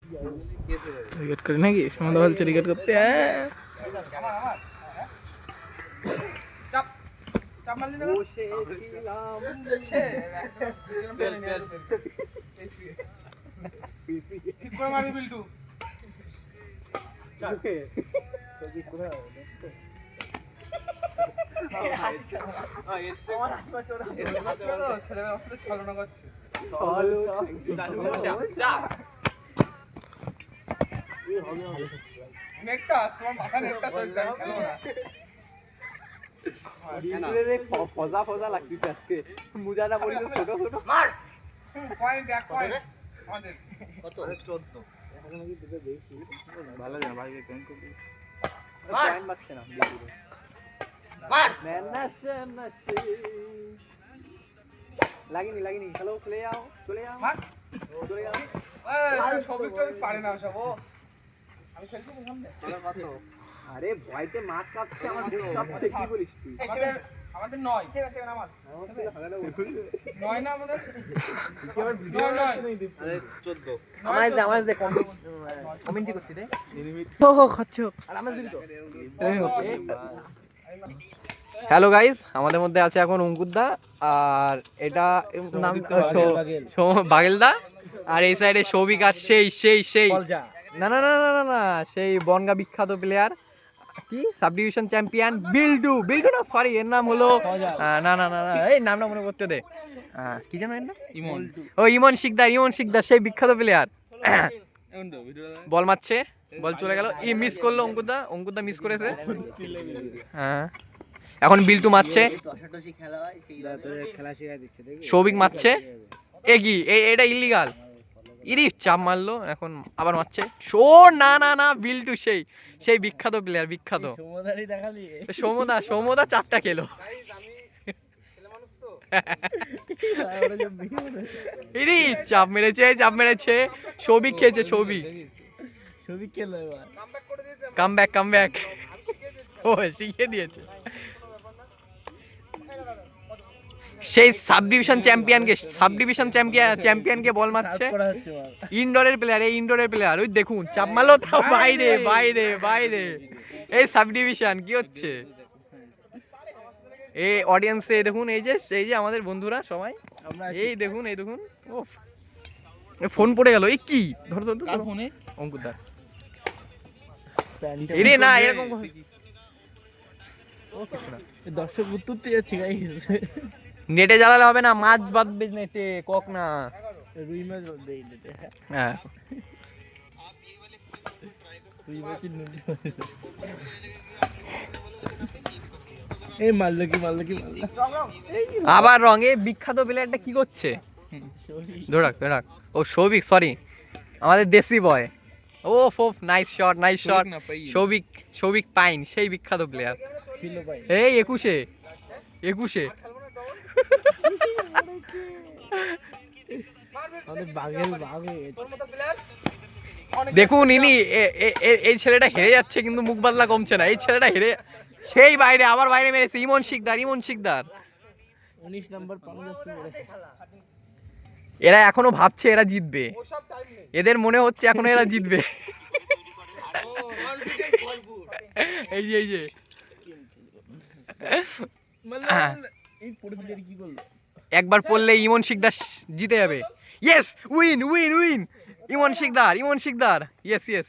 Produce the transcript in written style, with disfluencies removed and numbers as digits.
cricket করি নাকি সমাদা বলছে ক্রিকেট করতে ছলনা করছে নেটটা তোমার মাথা নেটটা চলছে ফজা ফজা লাগতেছে আজকে মুজাটা পড়ি ছোট ছোট মার পয়েন্ট এক পয়েন্ট আমাদের কত 14 এখন কি দুটো দেখি ভালো না ভাই কেন করবি পয়েন্ট বাড়ছে না মার মেনাসে নাসে লাগিনি হ্যালো চলে যাও মার চলে যাও এই সবই তো পারে না সব আমি খেলছি না সামনে কত আরে ভয়তে মাছ কাটছে আমার সবচেয়ে কি বলিস তুই আমাদের 9 ঠিক আছে আমার 9 না আমাদের কি আবার ভিডিও আরে 14 আমাদের কমেন্টই করছি রে ও খাচ্ছো আর আমরা দিবি তো হ্যালো গাইস আমাদের মধ্যে আছে এখন অঙ্কুরদা আর এটা নাম বাগেলদা আর এই সাইডে সৌভিক আর সেই না না না না না সেই বনগা বিখ্যাত প্লেয়ার কি সাব ডিভিশন চ্যাম্পিয়ন বিল্ডু না সরি এর নাম হলো না না না এই নামটা মনে করতে দে কি জানো এর নাম ইমন শিকদার সেই বিখ্যাত প্লেয়ার বল মারছে বল চলে গেল মিস করলো অঙ্কুরদা মিস করেছে হ্যাঁ এখন বিল্টু মারছে সৌভিক মারছে এ কি এটা ইলিগাল ইরি চাপ মারলো এখন আবার মারছে না না না বিল্টু সেই বিখ্যাত প্লেয়ার বিখ্যাত সমদা চাপটা খেলো ইরি চাপ মেরেছে সৌভিক খেয়েছে সৌভিক খেলো কামব্যাক ও শিখিয়ে দিয়েছে সেই সাব ডিভিশন চ্যাম্পিয়নকে বল মারছে ইনডোরের প্লেয়ার ওই দেখুন চাপ মারলো তাও বাইরে এই সাব ডিভিশন কি হচ্ছে এই অডিয়েন্সে দেখুন এই যে আমাদের বন্ধুরা সবাই এই দেখুন ও ফোন পড়ে গেল এই কি ধর ফোনে অঙ্কুরদার এরে না এরকম ও কিছু না দর্শক উত্তরতে যাচ্ছে গাইস নেটে জ্বালালে হবে না মাছ বাঁধবে নেটে কক না রুই মাছ বাঁধবে নেটে হ্যাঁ রুই মাছ এই মারলো কি আবার রং এই বিখ্যাত প্লেয়ারটা কি করছে ধরাক ও সৌভিক সরি আমাদের দেশি বয় ও নাইস শট সৌভিক পাইন সেই বিখ্যাত প্লেয়ার এই 21 দেখুন ইনি এই ছেলেটা হেরে যাচ্ছে কিন্তু মুখ বাদলা কমছে না এই ছেলেটা হেরে সেই আবার বাইরে মেরেছে ইমন শিকদার 19 নম্বর এরা এখনো ভাবছে এরা জিতবে এদের মনে হচ্ছে এখনো এরা জিতবে এই যে একবার পড়লে ইমন শিকদার জিতে যাবে ইয়েস উইন ইমন শিকদার ইয়েস